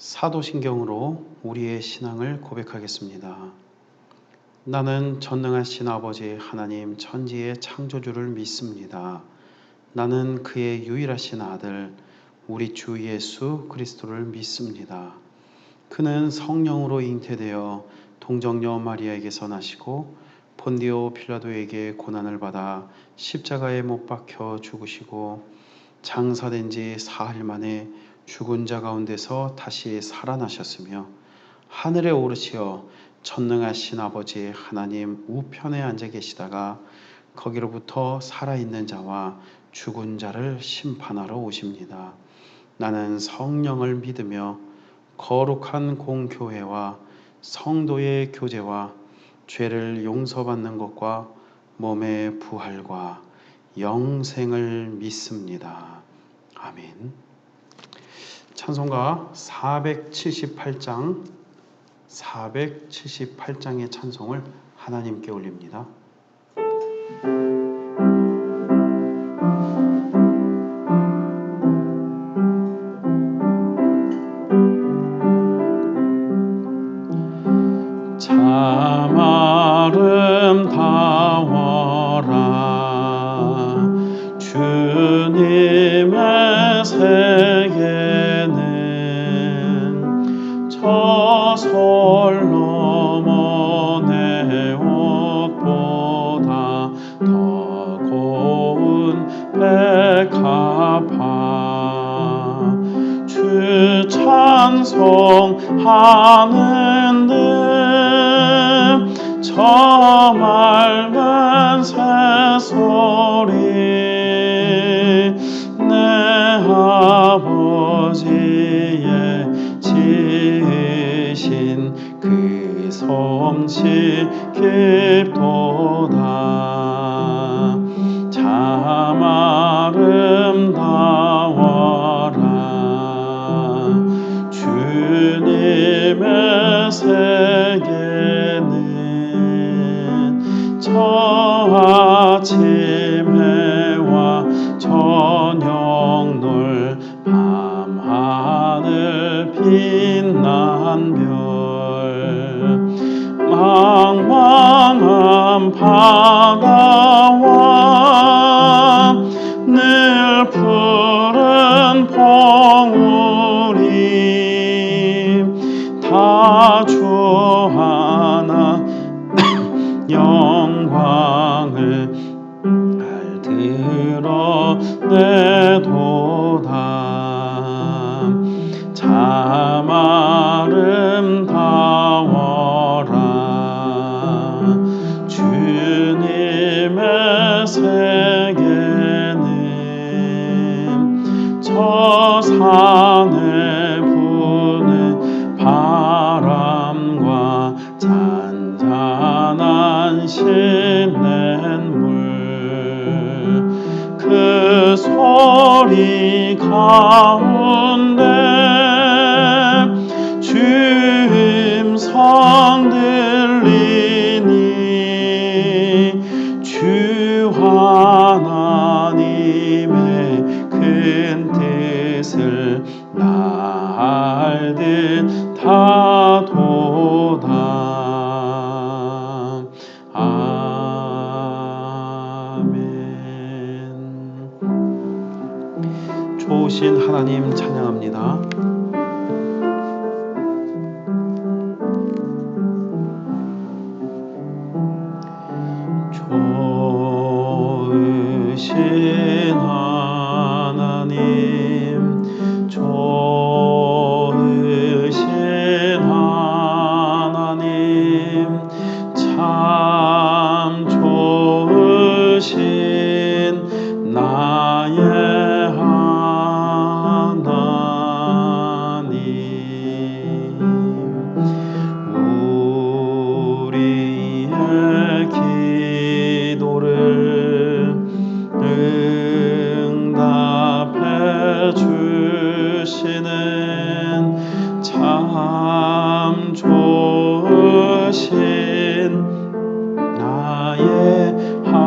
사도신경으로 우리의 신앙을 고백하겠습니다. 나는 전능하신 아버지 하나님 천지의 창조주를 믿습니다. 나는 그의 유일하신 아들 우리 주 예수 그리스도를 믿습니다. 그는 성령으로 잉태되어 동정녀 마리아에게서 나시고 본디오 필라도에게 고난을 받아 십자가에 못 박혀 죽으시고 장사된 지 사흘 만에 죽은 자 가운데서 다시 살아나셨으며 하늘에 오르시어 전능하신 아버지 하나님 우편에 앉아 계시다가 거기로부터 살아있는 자와 죽은 자를 심판하러 오십니다. 나는 성령을 믿으며 거룩한 공교회와 성도의 교제와 죄를 용서받는 것과 몸의 부활과 영생을 믿습니다. 아멘. 찬송가 478장의 찬송을 하나님께 올립니다. 참 아름다워라 주님의 세계는 저 솔로몬의 옷보다 더 고운 백합화 주 찬송하는데 저 맑은 새소리 내 아버지의 지으신 그 솜씨 깊도다 참 아름다워라 주님의 세계는 저 아침 해와 저녁 놀 밤하늘 빛난 별 망망한 바다와 늘 푸른 봉우리 다 주 하나 영광을 드러내도다 참 아름다워라 주님의 세계는 저 산에 부는 바람과 잔잔한 시냇물 그 소리 가운데 주 음성 들리니 주 하나님의 큰 뜻을 날 듯하도다 아멘. 좋으신 하나님 찬양합니다. 좋으신 하나님 좋으신 하나님 참 좋으신 나의 하나님 우리의 기도를 응답해 주시는 참 좋으신 나의 하나님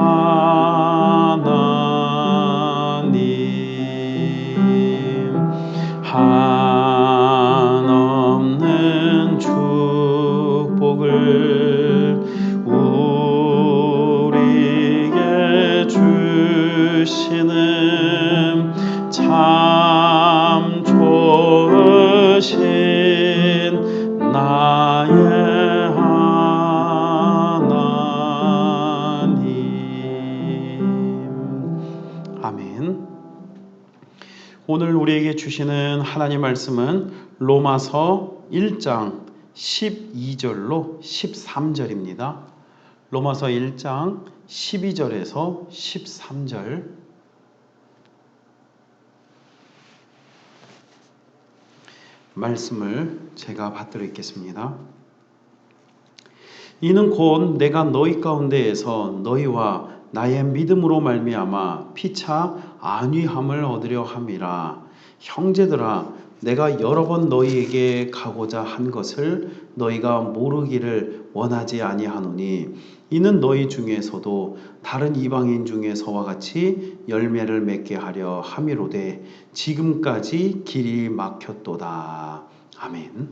한없이 하신 나의 하나님. 아멘. 오늘 우리에게 주시는 하나님 말씀은 로마서 1장 12절로 13절입니다. 로마서 1장 12절에서 13절 말씀을 제가 받들어 읽겠습니다. 이는 곧 내가 너희 가운데에서 너희와 나의 믿음으로 말미암아 피차 안위함을 얻으려 함이라. 형제들아, 내가 여러 번 너희에게 가고자 한 것을 너희가 모르기를 원하지 아니하노니 이는 너희 중에서도 다른 이방인 중에서와 같이 열매를 맺게 하려 함이로되 지금까지 길이 막혔도다. 아멘.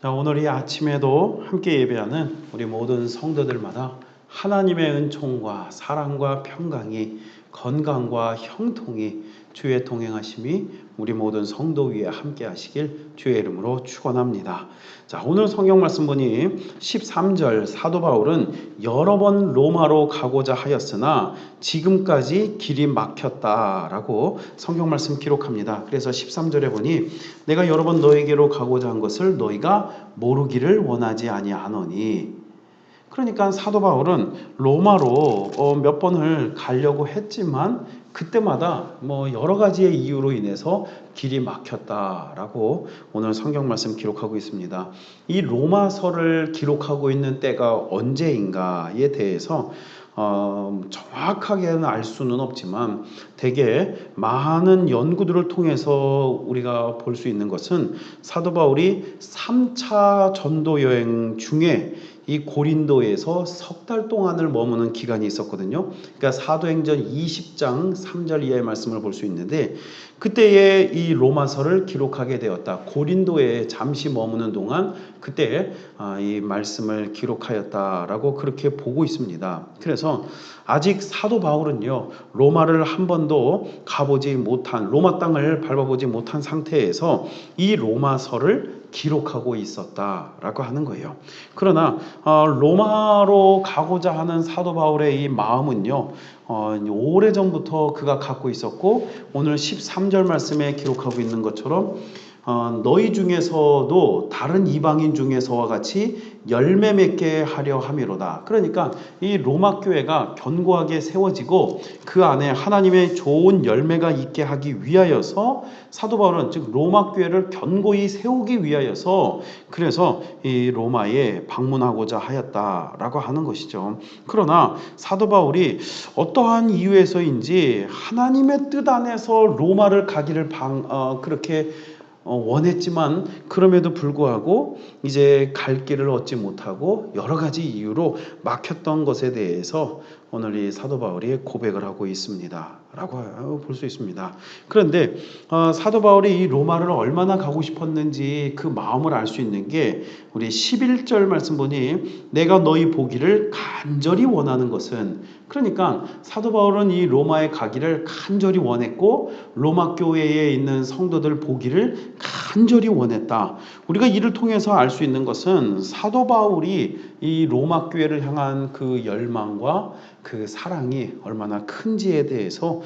자, 오늘 이 아침에도 함께 예배하는 우리 모든 성도들마다 하나님의 은총과 사랑과 평강이, 건강과 형통이, 주의 동행하심이 우리 모든 성도 위에 함께 하시길 주의 이름으로 축원합니다. 자, 오늘 성경 말씀 보니 13절 사도 바울은 여러 번 로마로 가고자 하였으나 지금까지 길이 막혔다라고 성경 말씀 기록합니다. 그래서 13절에 보니 내가 여러 번 너에게로 가고자 한 것을 너희가 모르기를 원하지 아니하노니, 그러니까 사도 바울은 로마로 몇 번을 가려고 했지만 그때마다 여러 가지의 이유로 인해서 길이 막혔다라고 오늘 성경 말씀 기록하고 있습니다. 이 로마서를 기록하고 있는 때가 언제인가에 대해서 정확하게는 알 수는 없지만 대개 많은 연구들을 통해서 우리가 볼 수 있는 것은 사도 바울이 3차 전도 여행 중에 이 고린도에서 석 달 동안을 머무는 기간이 있었거든요. 그러니까 사도행전 20장 3절 이하의 말씀을 볼 수 있는데 그때에 이 로마서를 기록하게 되었다. 고린도에 잠시 머무는 동안 그때 이 말씀을 기록하였다라고 그렇게 보고 있습니다. 그래서 아직 사도 바울은요, 로마를 한 번도 가보지 못한, 로마 땅을 밟아보지 못한 상태에서 이 로마서를 기록하고 있었다라고 하는 거예요. 그러나 로마로 가고자 하는 사도 바울의 이 마음은요, 오래전부터 그가 갖고 있었고 오늘 13절 말씀에 기록하고 있는 것처럼 너희 중에서도 다른 이방인 중에서와 같이 열매 맺게 하려 함이로다. 그러니까 이 로마 교회가 견고하게 세워지고 그 안에 하나님의 좋은 열매가 있게 하기 위하여서 사도 바울은 즉 로마 교회를 견고히 세우기 위하여서 그래서 이 로마에 방문하고자 하였다라고 하는 것이죠. 그러나 사도 바울이 어떠한 이유에서인지 하나님의 뜻 안에서 로마를 가기를 그렇게 원했지만 그럼에도 불구하고 이제 갈 길을 얻지 못하고 여러 가지 이유로 막혔던 것에 대해서 오늘 이 사도 바울이 고백을 하고 있습니다 라고 볼 수 있습니다. 그런데 사도 바울이 이 로마를 얼마나 가고 싶었는지 그 마음을 알 수 있는 게 우리 11절 말씀 보니 내가 너희 보기를 간절히 원하는 것은, 그러니까 사도 바울은 이 로마에 가기를 간절히 원했고 로마 교회에 있는 성도들 보기를 간절히 원했다. 우리가 이를 통해서 알 수 있는 것은 사도 바울이 이 로마 교회를 향한 그 열망과 그 사랑이 얼마나 큰지에 대해서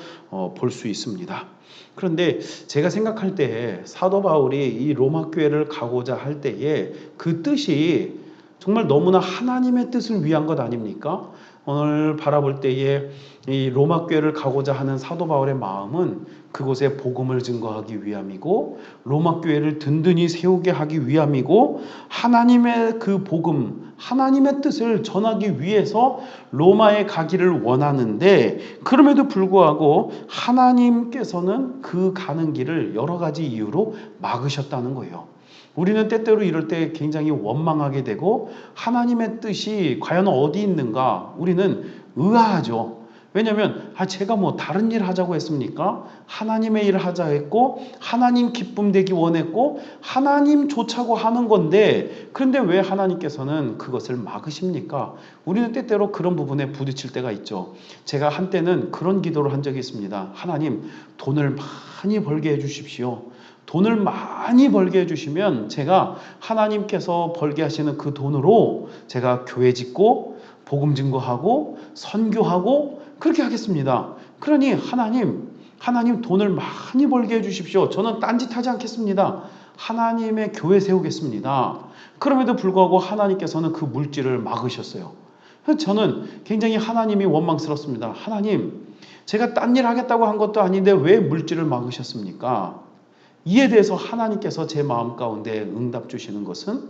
볼 수 있습니다. 그런데 제가 생각할 때 사도 바울이 이 로마 교회를 가고자 할 때에 그 뜻이 정말 너무나 하나님의 뜻을 위한 것 아닙니까? 오늘 바라볼 때에 이 로마 교회를 가고자 하는 사도 바울의 마음은 그곳에 복음을 증거하기 위함이고 로마 교회를 든든히 세우게 하기 위함이고 하나님의 그 복음, 하나님의 뜻을 전하기 위해서 로마에 가기를 원하는데 그럼에도 불구하고 하나님께서는 그 가는 길을 여러 가지 이유로 막으셨다는 거예요. 우리는 때때로 이럴 때 굉장히 원망하게 되고 하나님의 뜻이 과연 어디 있는가 우리는 의아하죠. 왜냐하면 제가 다른 일 하자고 했습니까? 하나님의 일을 하자 했고 하나님 기쁨 되기 원했고 하나님 좋자고 하는 건데 그런데 왜 하나님께서는 그것을 막으십니까? 우리는 때때로 그런 부분에 부딪힐 때가 있죠. 제가 한때는 그런 기도를 한 적이 있습니다. 하나님, 돈을 많이 벌게 해주십시오. 돈을 많이 벌게 해주시면 제가 하나님께서 벌게 하시는 그 돈으로 제가 교회 짓고 복음 증거하고 선교하고 그렇게 하겠습니다. 그러니 하나님 돈을 많이 벌게 해주십시오. 저는 딴짓하지 않겠습니다. 하나님의 교회 세우겠습니다. 그럼에도 불구하고 하나님께서는 그 물질을 막으셨어요. 저는 굉장히 하나님이 원망스럽습니다. 하나님, 제가 딴 일 하겠다고 한 것도 아닌데 왜 물질을 막으셨습니까? 이에 대해서 하나님께서 제 마음 가운데 응답 주시는 것은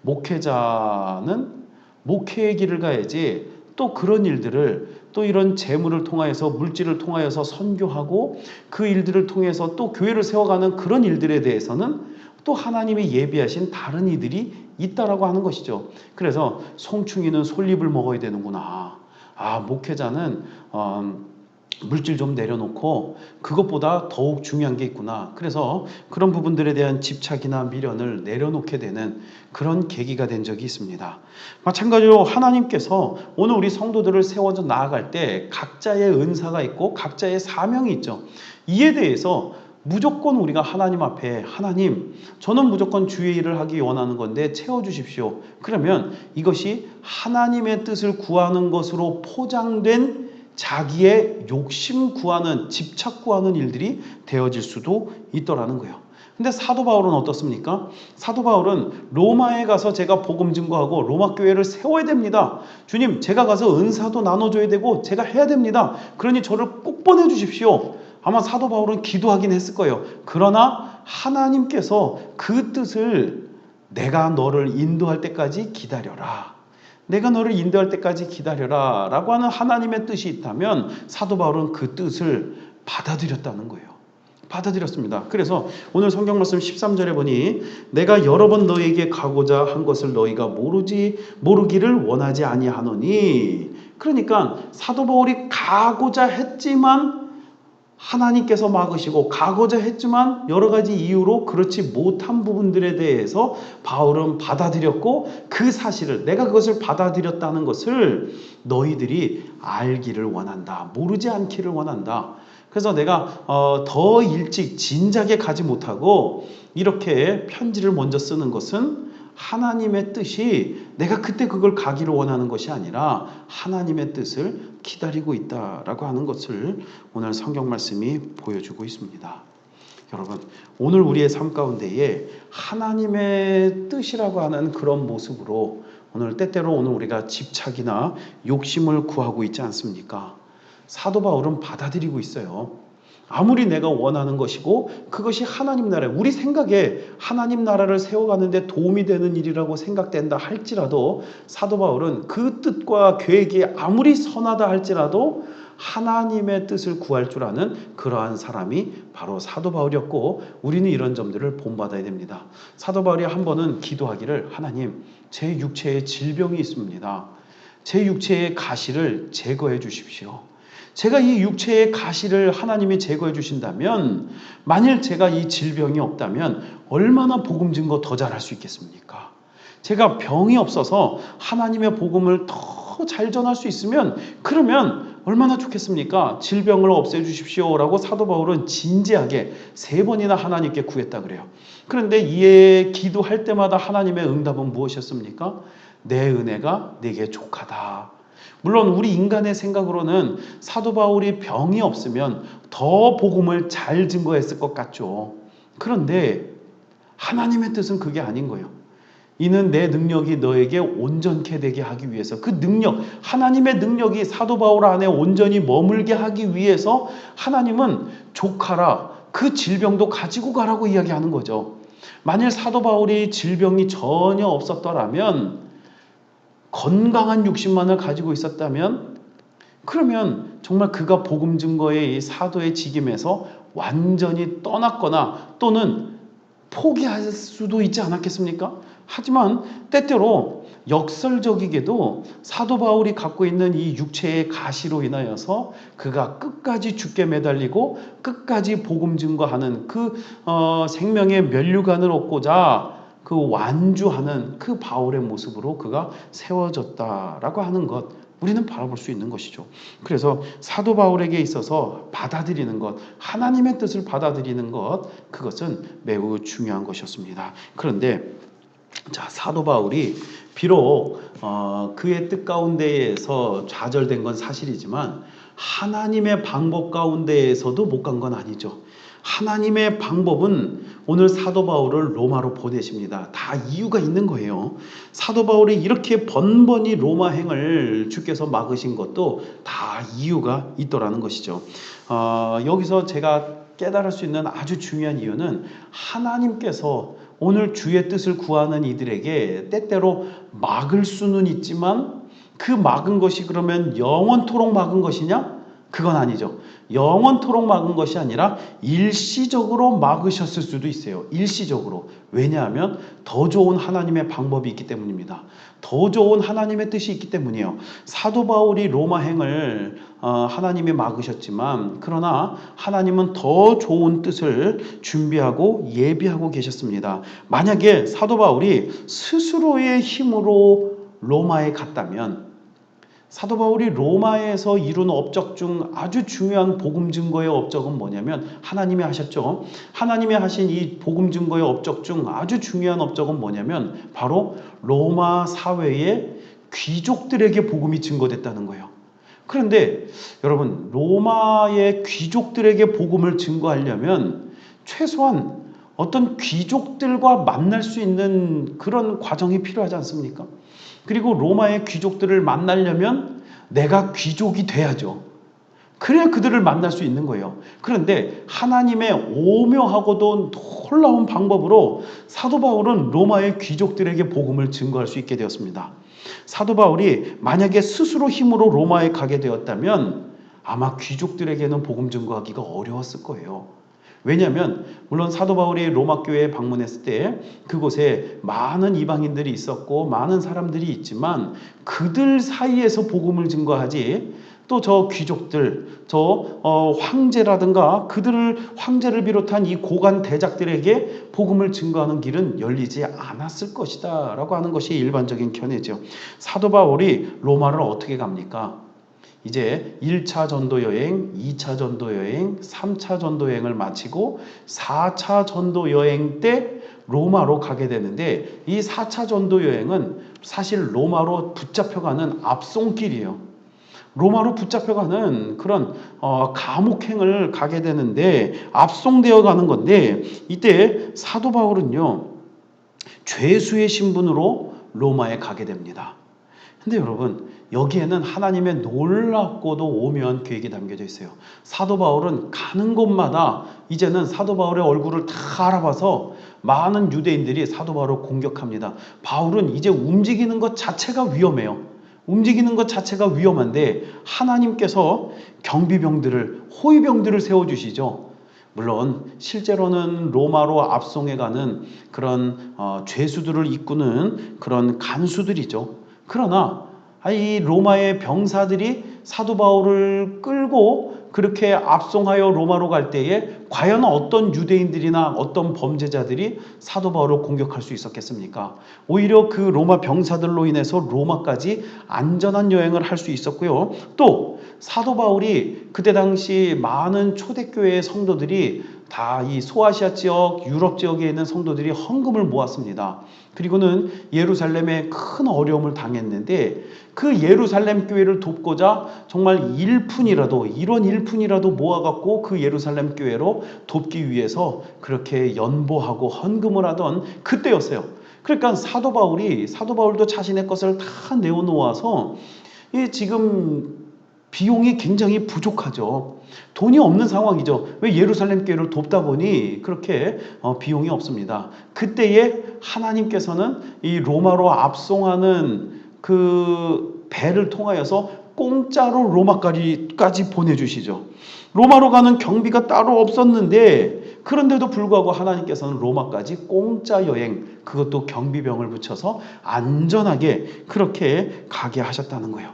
목회자는 목회의 길을 가야지 또 그런 일들을 또 이런 재물을 통하여서 물질을 통하여서 선교하고 그 일들을 통해서 또 교회를 세워가는 그런 일들에 대해서는 또 하나님이 예비하신 다른 이들이 있다라고 하는 것이죠. 그래서 송충이는 솔잎을 먹어야 되는구나. 목회자는 물질 좀 내려놓고 그것보다 더욱 중요한 게 있구나. 그래서 그런 부분들에 대한 집착이나 미련을 내려놓게 되는 그런 계기가 된 적이 있습니다. 마찬가지로 하나님께서 오늘 우리 성도들을 세워져 나아갈 때 각자의 은사가 있고 각자의 사명이 있죠. 이에 대해서 무조건 우리가 하나님 앞에 하나님, 저는 무조건 주의 일을 하기 원하는 건데 채워주십시오. 그러면 이것이 하나님의 뜻을 구하는 것으로 포장된 자기의 욕심 구하는, 집착 구하는 일들이 되어질 수도 있더라는 거예요. 근데 사도 바울은 어떻습니까? 사도 바울은 로마에 가서 제가 복음 증거하고 로마 교회를 세워야 됩니다. 주님, 제가 가서 은사도 나눠줘야 되고 제가 해야 됩니다. 그러니 저를 꼭 보내주십시오. 아마 사도 바울은 기도하긴 했을 거예요. 그러나 하나님께서 그 뜻을 내가 너를 인도할 때까지 기다려라. 내가 너를 인도할 때까지 기다려라 라고 하는 하나님의 뜻이 있다면 사도 바울은 그 뜻을 받아들였다는 거예요. 받아들였습니다. 그래서 오늘 성경 말씀 13절에 보니 내가 여러 번 너에게 가고자 한 것을 너희가 모르기를 원하지 아니하노니. 그러니까 사도 바울이 가고자 했지만 하나님께서 막으시고 가고자 했지만 여러 가지 이유로 그렇지 못한 부분들에 대해서 바울은 받아들였고 그 사실을 내가 그것을 받아들였다는 것을 너희들이 알기를 원한다. 모르지 않기를 원한다. 그래서 내가 더 일찍 진작에 가지 못하고 이렇게 편지를 먼저 쓰는 것은 하나님의 뜻이 내가 그때 그걸 가기를 원하는 것이 아니라 하나님의 뜻을 기다리고 있다라고 하는 것을 오늘 성경 말씀이 보여주고 있습니다. 여러분, 오늘 우리의 삶 가운데에 하나님의 뜻이라고 하는 그런 모습으로 오늘 때때로 오늘 우리가 집착이나 욕심을 구하고 있지 않습니까? 사도 바울은 받아들이고 있어요. 아무리 내가 원하는 것이고 그것이 하나님 나라, 우리 생각에 하나님 나라를 세워가는데 도움이 되는 일이라고 생각된다 할지라도 사도 바울은 그 뜻과 계획이 아무리 선하다 할지라도 하나님의 뜻을 구할 줄 아는 그러한 사람이 바로 사도 바울이었고 우리는 이런 점들을 본받아야 됩니다. 사도 바울이 한 번은 기도하기를 하나님, 제 육체에 질병이 있습니다. 제 육체의 가시를 제거해 주십시오. 제가 이 육체의 가시를 하나님이 제거해 주신다면 만일 제가 이 질병이 없다면 얼마나 복음 증거 더 잘할 수 있겠습니까? 제가 병이 없어서 하나님의 복음을 더 잘 전할 수 있으면 그러면 얼마나 좋겠습니까? 질병을 없애주십시오라고 사도 바울은 진지하게 3번이나 하나님께 구했다 그래요. 그런데 이에 기도할 때마다 하나님의 응답은 무엇이었습니까? 내 은혜가 내게 족하다. 물론 우리 인간의 생각으로는 사도 바울이 병이 없으면 더 복음을 잘 증거했을 것 같죠. 그런데 하나님의 뜻은 그게 아닌 거예요. 이는 내 능력이 너에게 온전케 되게 하기 위해서 그 능력, 하나님의 능력이 사도 바울 안에 온전히 머물게 하기 위해서 하나님은 족하라, 그 질병도 가지고 가라고 이야기하는 거죠. 만일 사도 바울이 질병이 전혀 없었더라면 건강한 육신만을 가지고 있었다면 그러면 정말 그가 복음 증거의 이 사도의 직임에서 완전히 떠났거나 또는 포기할 수도 있지 않았겠습니까? 하지만 때때로 역설적이게도 사도 바울이 갖고 있는 이 육체의 가시로 인하여서 그가 끝까지 죽게 매달리고 끝까지 복음 증거하는 그 생명의 면류관을 얻고자 그 완주하는 그 바울의 모습으로 그가 세워졌다라고 하는 것, 우리는 바라볼 수 있는 것이죠. 그래서 사도 바울에게 있어서 받아들이는 것, 하나님의 뜻을 받아들이는 것, 그것은 매우 중요한 것이었습니다. 그런데 자, 사도 바울이 비록 그의 뜻 가운데에서 좌절된 건 사실이지만 하나님의 방법 가운데에서도 못 간 건 아니죠. 하나님의 방법은 오늘 사도 바울을 로마로 보내십니다. 다 이유가 있는 거예요. 사도 바울이 이렇게 번번이 로마행을 주께서 막으신 것도 다 이유가 있더라는 것이죠. 여기서 제가 깨달을 수 있는 아주 중요한 이유는 하나님께서 오늘 주의 뜻을 구하는 이들에게 때때로 막을 수는 있지만 그 막은 것이 그러면 영원토록 막은 것이냐? 그건 아니죠. 영원토록 막은 것이 아니라 일시적으로 막으셨을 수도 있어요. 일시적으로. 왜냐하면 더 좋은 하나님의 방법이 있기 때문입니다. 더 좋은 하나님의 뜻이 있기 때문이에요. 사도 바울이 로마행을 하나님이 막으셨지만 그러나 하나님은 더 좋은 뜻을 준비하고 예비하고 계셨습니다. 만약에 사도 바울이 스스로의 힘으로 로마에 갔다면 사도 바울이 로마에서 이룬 업적 중 아주 중요한 복음 증거의 업적은 뭐냐면 하나님이 하셨죠. 하나님이 하신 이 복음 증거의 업적 중 아주 중요한 업적은 뭐냐면 바로 로마 사회의 귀족들에게 복음이 증거됐다는 거예요. 그런데 여러분, 로마의 귀족들에게 복음을 증거하려면 최소한 어떤 귀족들과 만날 수 있는 그런 과정이 필요하지 않습니까? 그리고 로마의 귀족들을 만나려면 내가 귀족이 돼야죠. 그래야 그들을 만날 수 있는 거예요. 그런데 하나님의 오묘하고도 놀라운 방법으로 사도 바울은 로마의 귀족들에게 복음을 증거할 수 있게 되었습니다. 사도 바울이 만약에 스스로 힘으로 로마에 가게 되었다면 아마 귀족들에게는 복음 증거하기가 어려웠을 거예요. 왜냐하면 물론 사도 바울이 로마 교회에 방문했을 때 그곳에 많은 이방인들이 있었고 많은 사람들이 있지만 그들 사이에서 복음을 증거하지 또 저 귀족들, 황제라든가 황제를 비롯한 이 고관 대작들에게 복음을 증거하는 길은 열리지 않았을 것이다 라고 하는 것이 일반적인 견해죠. 사도 바울이 로마를 어떻게 갑니까? 이제 1차 전도 여행, 2차 전도 여행, 3차 전도 여행을 마치고 4차 전도 여행 때 로마로 가게 되는데 이 4차 전도 여행은 사실 로마로 붙잡혀가는 앞송길이에요. 로마로 붙잡혀가는 그런 감옥행을 가게 되는데 앞송되어 가는 건데 이때 사도 바울은요 죄수의 신분으로 로마에 가게 됩니다. 근데 여러분 여기에는 하나님의 놀랍고도 오묘한 계획이 담겨져 있어요. 사도 바울은 가는 곳마다 이제는 사도 바울의 얼굴을 다 알아봐서 많은 유대인들이 사도 바울을 공격합니다. 바울은 이제 움직이는 것 자체가 위험해요. 움직이는 것 자체가 위험한데 하나님께서 경비병들을, 호위병들을 세워주시죠. 물론 실제로는 로마로 압송해가는 그런 죄수들을 이끄는 그런 간수들이죠. 그러나 이 로마의 병사들이 사도 바울을 끌고 그렇게 압송하여 로마로 갈 때에 과연 어떤 유대인들이나 어떤 범죄자들이 사도 바울을 공격할 수 있었겠습니까? 오히려 그 로마 병사들로 인해서 로마까지 안전한 여행을 할 수 있었고요. 또 사도 바울이 그때 당시 많은 초대교회의 성도들이 다 이 소아시아 지역, 유럽 지역에 있는 성도들이 헌금을 모았습니다. 그리고는 예루살렘에 큰 어려움을 당했는데 그 예루살렘 교회를 돕고자 정말 이런 일푼이라도 모아갖고 그 예루살렘 교회로 돕기 위해서 그렇게 연보하고 헌금을 하던 그때였어요. 그러니까 사도 바울도 자신의 것을 다 내어놓아서 지금 비용이 굉장히 부족하죠. 돈이 없는 상황이죠. 왜 예루살렘 교회를 돕다 보니 그렇게 비용이 없습니다. 그때에 하나님께서는 이 로마로 압송하는 그 배를 통하여서 공짜로 로마까지 보내주시죠. 로마로 가는 경비가 따로 없었는데 그런데도 불구하고 하나님께서는 로마까지 공짜 여행, 그것도 경비병을 붙여서 안전하게 그렇게 가게 하셨다는 거예요.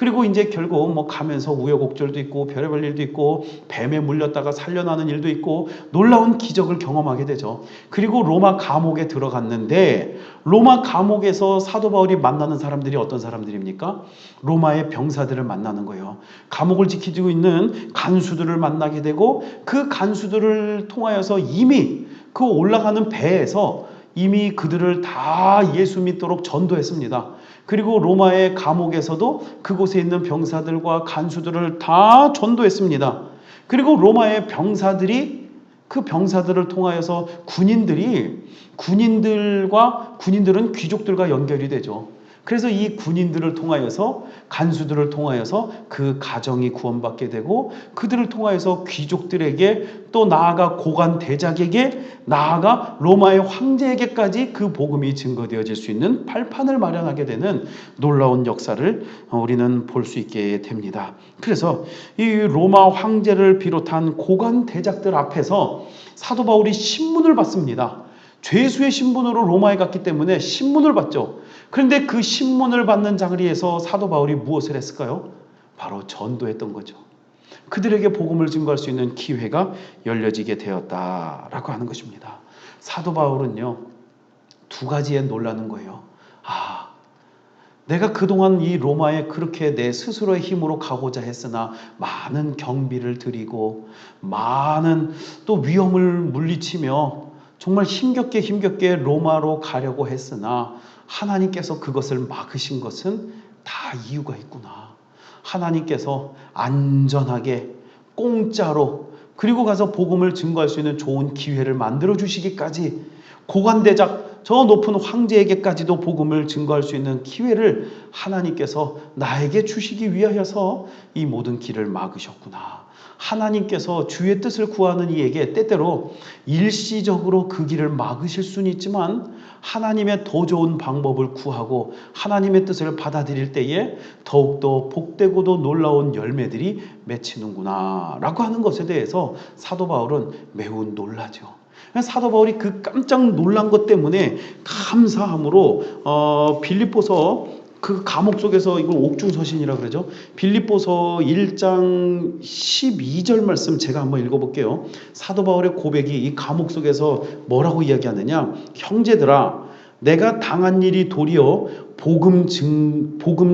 그리고 이제 결국 뭐 가면서 우여곡절도 있고 별의별 일도 있고 뱀에 물렸다가 살려나는 일도 있고 놀라운 기적을 경험하게 되죠. 그리고 로마 감옥에 들어갔는데 로마 감옥에서 사도 바울이 만나는 사람들이 어떤 사람들입니까? 로마의 병사들을 만나는 거예요. 감옥을 지키고 있는 간수들을 만나게 되고 그 간수들을 통하여서 이미 그 올라가는 배에서 이미 그들을 다 예수 믿도록 전도했습니다. 그리고 로마의 감옥에서도 그곳에 있는 병사들과 간수들을 다 전도했습니다. 그리고 로마의 병사들이 그 병사들을 통하여서 군인들은 귀족들과 연결이 되죠. 그래서 이 군인들을 통하여서 간수들을 통하여서 그 가정이 구원받게 되고 그들을 통하여서 귀족들에게 또 나아가 고관 대작에게 나아가 로마의 황제에게까지 그 복음이 증거되어질 수 있는 발판을 마련하게 되는 놀라운 역사를 우리는 볼 수 있게 됩니다. 그래서 이 로마 황제를 비롯한 고관 대작들 앞에서 사도 바울이 신문을 받습니다. 죄수의 신분으로 로마에 갔기 때문에 신문을 받죠. 그런데 그 신문을 받는 자리에서 사도 바울이 무엇을 했을까요? 바로 전도했던 거죠. 그들에게 복음을 증거할 수 있는 기회가 열려지게 되었다라고 하는 것입니다. 사도 바울은요, 두 가지에 놀라는 거예요. 내가 그동안 이 로마에 그렇게 내 스스로의 힘으로 가고자 했으나 많은 경비를 들이고 많은 또 위험을 물리치며 정말 힘겹게 로마로 가려고 했으나 하나님께서 그것을 막으신 것은 다 이유가 있구나. 하나님께서 안전하게 공짜로 그리고 가서 복음을 증거할 수 있는 좋은 기회를 만들어 주시기까지 고관대작 저 높은 황제에게까지도 복음을 증거할 수 있는 기회를 하나님께서 나에게 주시기 위하여서 이 모든 길을 막으셨구나. 하나님께서 주의 뜻을 구하는 이에게 때때로 일시적으로 그 길을 막으실 수는 있지만 하나님의 더 좋은 방법을 구하고 하나님의 뜻을 받아들일 때에 더욱더 복되고도 놀라운 열매들이 맺히는구나 라고 하는 것에 대해서 사도 바울은 매우 놀라죠. 사도 바울이 그 깜짝 놀란 것 때문에 감사함으로 빌립보서 그 감옥 속에서 이걸 옥중서신이라고 그러죠. 빌립보서 1장 12절 말씀 제가 한번 읽어볼게요. 사도 바울의 고백이 이 감옥 속에서 뭐라고 이야기하느냐. 형제들아 내가 당한 일이 도리어 복음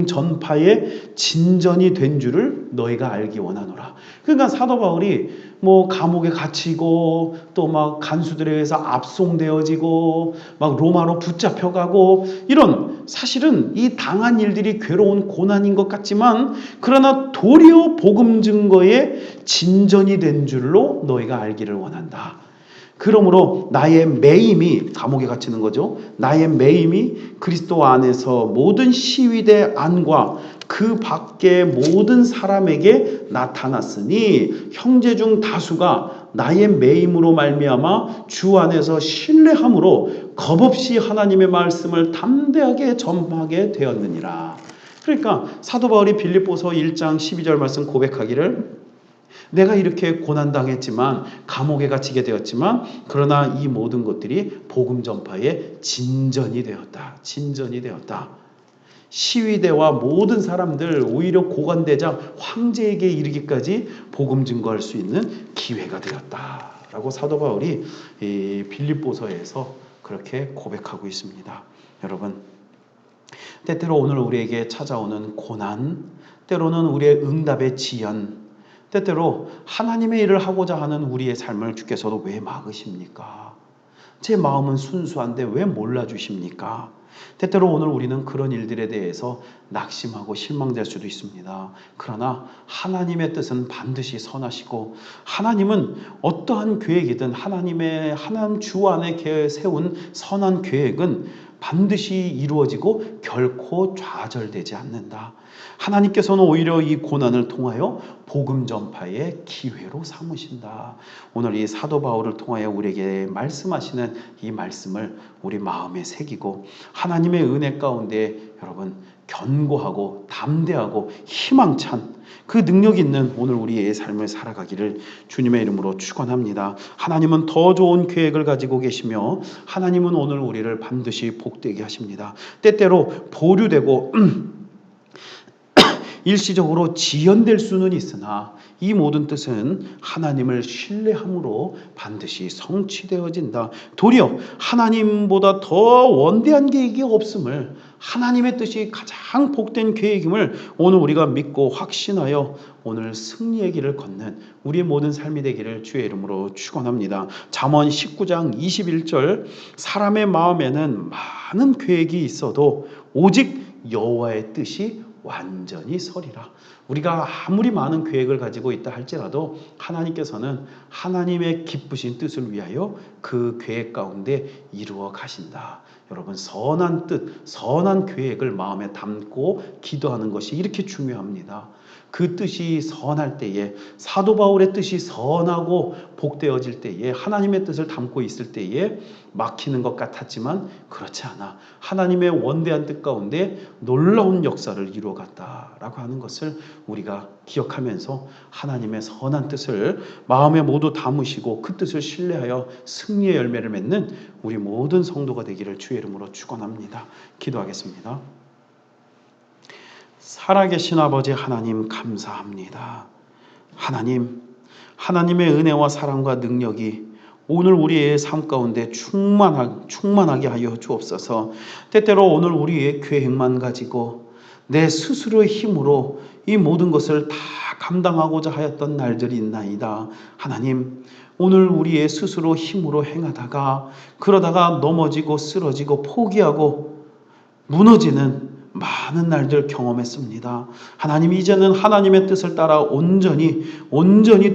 전파의 진전이 된 줄을 너희가 알기 원하노라. 그러니까 사도 바울이 뭐 감옥에 갇히고 또 막 간수들에 의해서 압송되어지고 막 로마로 붙잡혀가고 이런 사실은 이 당한 일들이 괴로운 고난인 것 같지만 그러나 도리어 복음 증거의 진전이 된 줄로 너희가 알기를 원한다. 그러므로 나의 매임이 감옥에 갇히는 거죠. 나의 매임이 그리스도 안에서 모든 시위대 안과 그 밖의 모든 사람에게 나타났으니 형제 중 다수가 나의 매임으로 말미암아 주 안에서 신뢰함으로 겁없이 하나님의 말씀을 담대하게 전하게 되었느니라. 그러니까 사도 바울이 빌립보서 1장 12절 말씀 고백하기를 내가 이렇게 고난당했지만 감옥에 갇히게 되었지만 그러나 이 모든 것들이 복음 전파의 진전이 되었다. 진전이 되었다. 시위대와 모든 사람들 오히려 고관대장 황제에게 이르기까지 복음 증거할 수 있는 기회가 되었다라고 사도 바울이 이 빌립보서에서 그렇게 고백하고 있습니다. 여러분 때때로 오늘 우리에게 찾아오는 고난 때로는 우리의 응답의 지연 때때로 하나님의 일을 하고자 하는 우리의 삶을 주께서도 왜 막으십니까? 제 마음은 순수한데 왜 몰라주십니까? 때때로 오늘 우리는 그런 일들에 대해서 낙심하고 실망될 수도 있습니다. 그러나 하나님의 뜻은 반드시 선하시고 하나님은 어떠한 계획이든 하나님 주 안에 세운 선한 계획은 반드시 이루어지고 결코 좌절되지 않는다. 하나님께서는 오히려 이 고난을 통하여 복음 전파의 기회로 삼으신다. 오늘 이 사도 바울을 통하여 우리에게 말씀하시는 이 말씀을 우리 마음에 새기고 하나님의 은혜 가운데 여러분 견고하고 담대하고 희망찬 그 능력 있는 오늘 우리의 삶을 살아가기를 주님의 이름으로 축원합니다. 하나님은 더 좋은 계획을 가지고 계시며 하나님은 오늘 우리를 반드시 복되게 하십니다. 때때로 보류되고 일시적으로 지연될 수는 있으나 이 모든 뜻은 하나님을 신뢰함으로 반드시 성취되어진다. 도리어 하나님보다 더 원대한 계획이 없음을, 하나님의 뜻이 가장 복된 계획임을 오늘 우리가 믿고 확신하여 오늘 승리의 길을 걷는 우리의 모든 삶이 되기를 주의 이름으로 축원합니다. 잠언 19장 21절, 사람의 마음에는 많은 계획이 있어도 오직 여호와의 뜻이 완전히 서리라. 우리가 아무리 많은 계획을 가지고 있다 할지라도 하나님께서는 하나님의 기쁘신 뜻을 위하여 그 계획 가운데 이루어 가신다. 여러분, 선한 뜻, 선한 계획을 마음에 담고 기도하는 것이 이렇게 중요합니다. 그 뜻이 선할 때에, 사도 바울의 뜻이 선하고 복되어질 때에, 하나님의 뜻을 담고 있을 때에 막히는 것 같았지만 그렇지 않아. 하나님의 원대한 뜻 가운데 놀라운 역사를 이루어갔다라고 하는 것을 우리가 기억하면서 하나님의 선한 뜻을 마음에 모두 담으시고 그 뜻을 신뢰하여 승리의 열매를 맺는 우리 모든 성도가 되기를 주의 이름으로 축원합니다. 기도하겠습니다. 살아계신 아버지 하나님, 감사합니다. 하나님, 하나님의 은혜와 사랑과 능력이 오늘 우리의 삶 가운데 충만하게 하여 주옵소서. 때때로 오늘 우리의 계획만 가지고 내 스스로의 힘으로 이 모든 것을 다 감당하고자 하였던 날들이 있나이다. 하나님, 오늘 우리의 스스로 힘으로 행하다가 그러다가 넘어지고 쓰러지고 포기하고 무너지는 많은 날들 경험했습니다. 하나님, 이제는 하나님의 뜻을 따라 온전히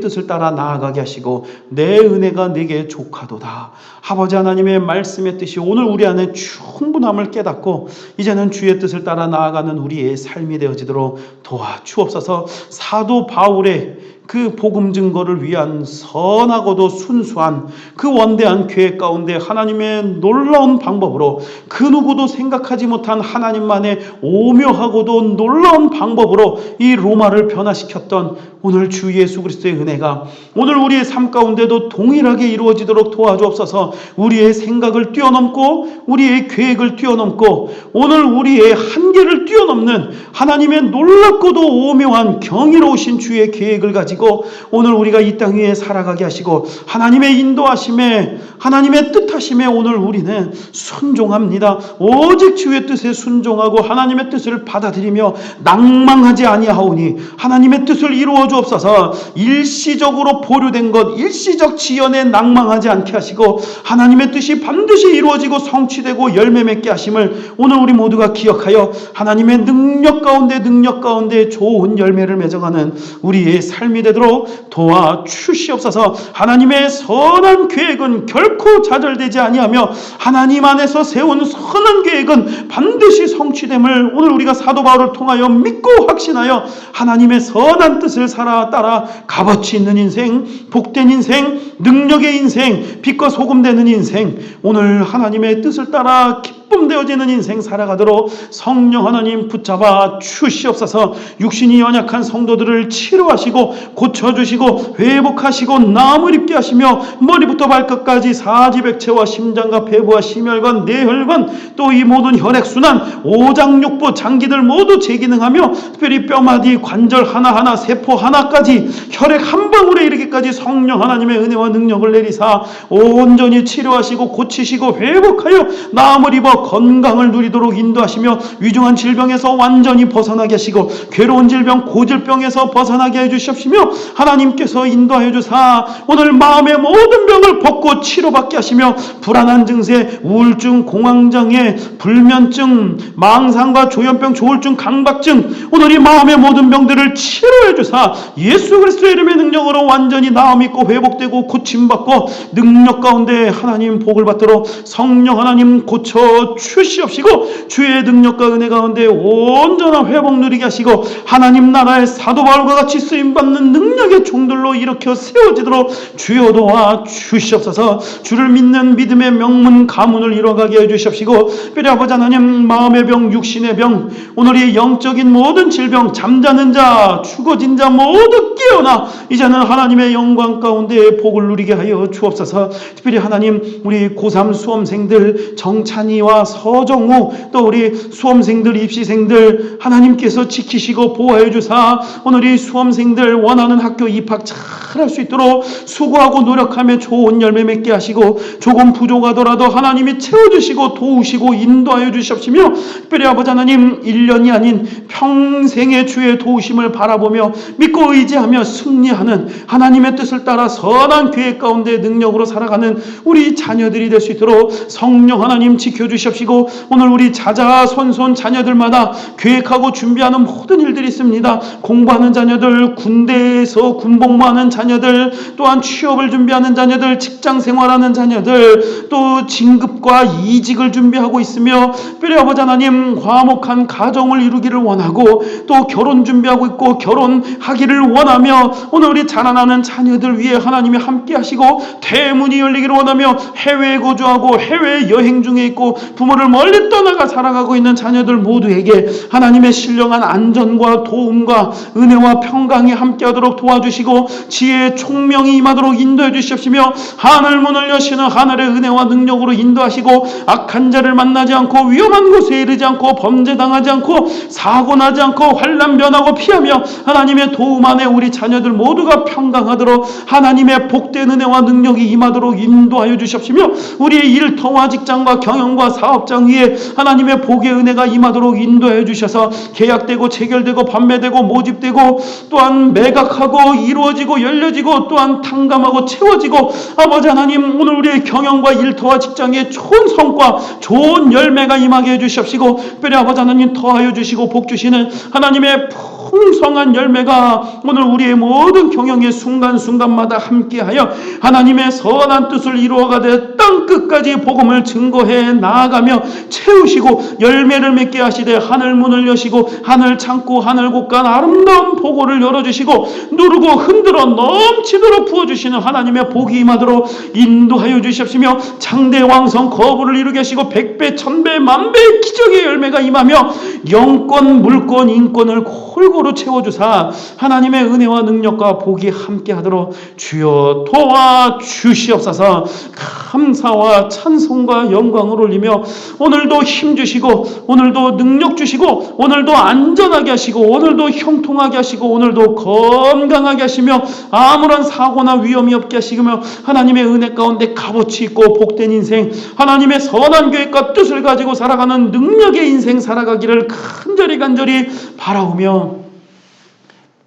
뜻을 따라 나아가게 하시고 내 은혜가 내게 족하도다. 아버지 하나님의 말씀의 뜻이 오늘 우리 안에 충분함을 깨닫고 이제는 주의 뜻을 따라 나아가는 우리의 삶이 되어지도록 도와주옵소서. 사도 바울의 그 복음 증거를 위한 선하고도 순수한 그 원대한 계획 가운데 하나님의 놀라운 방법으로, 그 누구도 생각하지 못한 하나님만의 오묘하고도 놀라운 방법으로 이 로마를 변화시켰던 오늘 주 예수 그리스도의 은혜가 오늘 우리의 삶 가운데도 동일하게 이루어지도록 도와주옵소서. 우리의 생각을 뛰어넘고 우리의 계획을 뛰어넘고 오늘 우리의 한계를 뛰어넘는 하나님의 놀랍고도 오묘한 경이로우신 주의 계획을 가지고 오늘 우리가 이 땅 위에 살아가게 하시고 하나님의 인도하심에, 하나님의 뜻하심에 오늘 우리는 순종합니다. 오직 주의 뜻에 순종하고 하나님의 뜻을 받아들이며 낭망하지 아니하오니 하나님의 뜻을 이루어 주옵소서. 일시적으로 보류된 것, 일시적 지연에 낭망하지 않게 하시고 하나님의 뜻이 반드시 이루어지고 성취되고 열매 맺게 하심을 오늘 우리 모두가 기억하여 하나님의 능력 가운데 좋은 열매를 맺어가는 우리의 삶이 되도록 도와주시옵소서. 하나님의 선한 계획은 결코 좌절되지 아니하며 하나님 안에서 세운 선한 계획은 반드시 성취됨을 오늘 우리가 사도 바울을 통하여 믿고 확신하여 하나님의 선한 뜻을 따라 값어치 있는 인생, 복된 인생, 능력의 인생, 빛과 소금 되는 인생, 오늘 하나님의 뜻을 따라 기쁨 되어지는 인생 살아가도록 성령 하나님 붙잡아 주시옵소서. 육신이 연약한 성도들을 치료하시고 고쳐주시고 회복하시고 나음을 입게 하시며 머리부터 발끝까지 사지백체와 심장과 폐부와 심혈관 뇌혈관 또 이 모든 혈액순환 오장육부 장기들 모두 재기능하며 특별히 뼈마디 관절 하나하나 세포 하나까지 혈액 한 방울에 이르기까지 성령 하나님의 은혜와 능력을 내리사 온전히 치료하시고 고치시고 회복하여 나음을 입어 건강을 누리도록 인도하시며 위중한 질병에서 완전히 벗어나게 하시고 괴로운 질병 고질병에서 벗어나게 해주시옵시며 하나님께서 인도하여 주사 오늘 마음의 모든 병을 벗고 치료받게 하시며 불안한 증세, 우울증, 공황장애, 불면증, 망상과 조현병, 조울증, 강박증 오늘 이 마음의 모든 병들을 치료해 주사 예수 그리스도의 이름의 능력으로 완전히 나음 있고 회복되고 고침받고 능력 가운데 하나님 복을 받도록 성령 하나님 고쳐 주시옵시고 주의 능력과 은혜 가운데 온전한 회복 누리게 하시고 하나님 나라의 사도 바울과 같이 쓰임받는 능력의 종들로 일으켜 세워지도록 주여 도와 주시옵소서. 주를 믿는 믿음의 명문 가문을 이뤄가게 해주시옵시고 특별히 아버지 하나님 마음의 병, 육신의 병, 오늘 이 영적인 모든 질병, 잠자는 자, 죽어진 자 모두 깨어나 이제는 하나님의 영광 가운데 복을 누리게 하여 주옵소서. 특별히 하나님 우리 고3 수험생들 정찬이와 주사, 서정우, 또 우리 수험생들, 입시생들 하나님께서 지키시고 보호해 주사 오늘 이 수험생들 원하는 학교 입학 잘 할 수 있도록 수고하고 노력하며 좋은 열매 맺게 하시고 조금 부족하더라도 하나님이 채워주시고 도우시고 인도하여 주시옵시며 특별히 아버지 하나님 1년이 아닌 평생의 주의 도우심을 바라보며 믿고 의지하며 승리하는 하나님의 뜻을 따라 선한 계획 가운데 능력으로 살아가는 우리 자녀들이 될 수 있도록 성령 하나님 지켜주시옵시고 오늘 우리 자자손손 자녀들마다 계획하고 준비하는 모든 일들이 있습니다. 공부하는 자녀들, 군대에서 군복무하는 자녀들, 또한 취업을 준비하는 자녀들, 직장 생활하는 자녀들, 또 진급과 이직을 준비하고 있으며 특별히 아버지 하나님 화목한 가정을 이루기를 원하고 또 결혼 준비하고 있고 결혼하기를 원하며 오늘 우리 자라나는 자녀들 위해 하나님이 함께 하시고 대문이 열리기를 원하며 해외에 거주하고 해외 여행 중에 있고 부모를 멀리 떠나가 살아가고 있는 자녀들 모두에게 하나님의 신령한 안전과 도움과 은혜와 평강이 함께하도록 도와주시고 지혜의 총명이 임하도록 인도해 주시옵시며 하늘 문을 여시는 하늘의 은혜와 능력으로 인도하시고 악한 자를 만나지 않고 위험한 곳에 이르지 않고 범죄당하지 않고 사고나지 않고 환난 변하고 피하며 하나님의 도움 안에 우리 자녀들 모두가 평강하도록 하나님의 복된 은혜와 능력이 임하도록 인도하여 주시옵시며 우리의 일터와 직장과 경영과 사업장 위에 하나님의 복의 은혜가 임하도록 인도하여 주셔서 계약되고 체결되고 판매되고 모집되고 또한 매각하고 이루어지고 열려지고 또한 탕감하고 채워지고 아버지 하나님 오늘 우리의 경영과 일터와 직장에 좋은 성과 좋은 열매가 임하게 해주시옵시고 특별히 아버지 하나님 더하여 주시고 복 주시는 하나님의 풍성한 열매가 오늘 우리의 모든 경영의 순간순간마다 함께하여 하나님의 선한 뜻을 이루어가되 땅끝까지 복음을 증거해 나아가며 채우시고 열매를 맺게 하시되 하늘 문을 여시고 하늘 창고 하늘 곳간 아름다운 보고를 열어주시고 누르고 흔들어 넘치도록 부어주시는 하나님의 복이 임하도록 인도하여 주시옵시며 장대왕성 거부를 이루게 하시고 백배 천배 만배의 기적의 열매가 임하며 영권 물권 인권을 골고루 채워주사 하나님의 은혜와 능력과 복이 함께하도록 주여 도와주시옵소서. 감사와 찬송과 영광을 올리며 오늘도 힘주시고 오늘도 능력 주시고 오늘도 안전하게 하시고 오늘도 형통하게 하시고 오늘도 건강하게 하시며 아무런 사고나 위험이 없게 하시며 하나님의 은혜 가운데 값어치 있고 복된 인생 하나님의 선한 계획과 뜻을 가지고 살아가는 능력의 인생 살아가기를 간절히 바라오며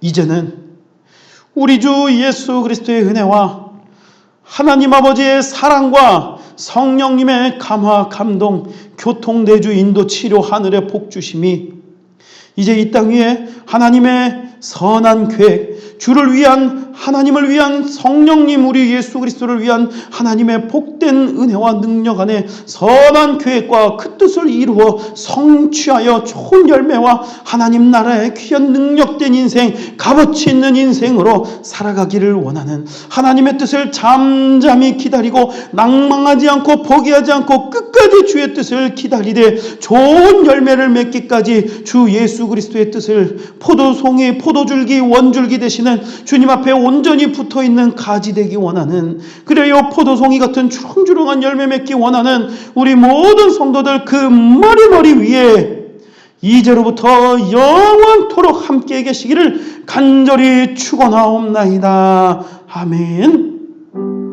이제는 우리 주 예수 그리스도의 은혜와 하나님 아버지의 사랑과 성령님의 감화 감동 교통대주 인도 치료 하늘의 복주심이 이제 이 땅 위에 하나님의 선한 계획 주를 위한 하나님을 위한 성령님 우리 예수 그리스도를 위한 하나님의 복된 은혜와 능력 안에 선한 계획과 그 뜻을 이루어 성취하여 좋은 열매와 하나님 나라의 귀한 능력된 인생 값어치 있는 인생으로 살아가기를 원하는 하나님의 뜻을 잠잠히 기다리고 낭망하지 않고 포기하지 않고 끝까지 주의 뜻을 기다리되 좋은 열매를 맺기까지 주 예수 그리스도의 뜻을 포도송이 포도줄기 원줄기 되시는 주님 앞에 온전히 붙어있는 가지 되기 원하는 그래요 포도송이 같은 주렁주렁한 열매 맺기 원하는 우리 모든 성도들 그 머리 위에 이제로부터 영원토록 함께 계시기를 간절히 축원하옵나이다. 아멘.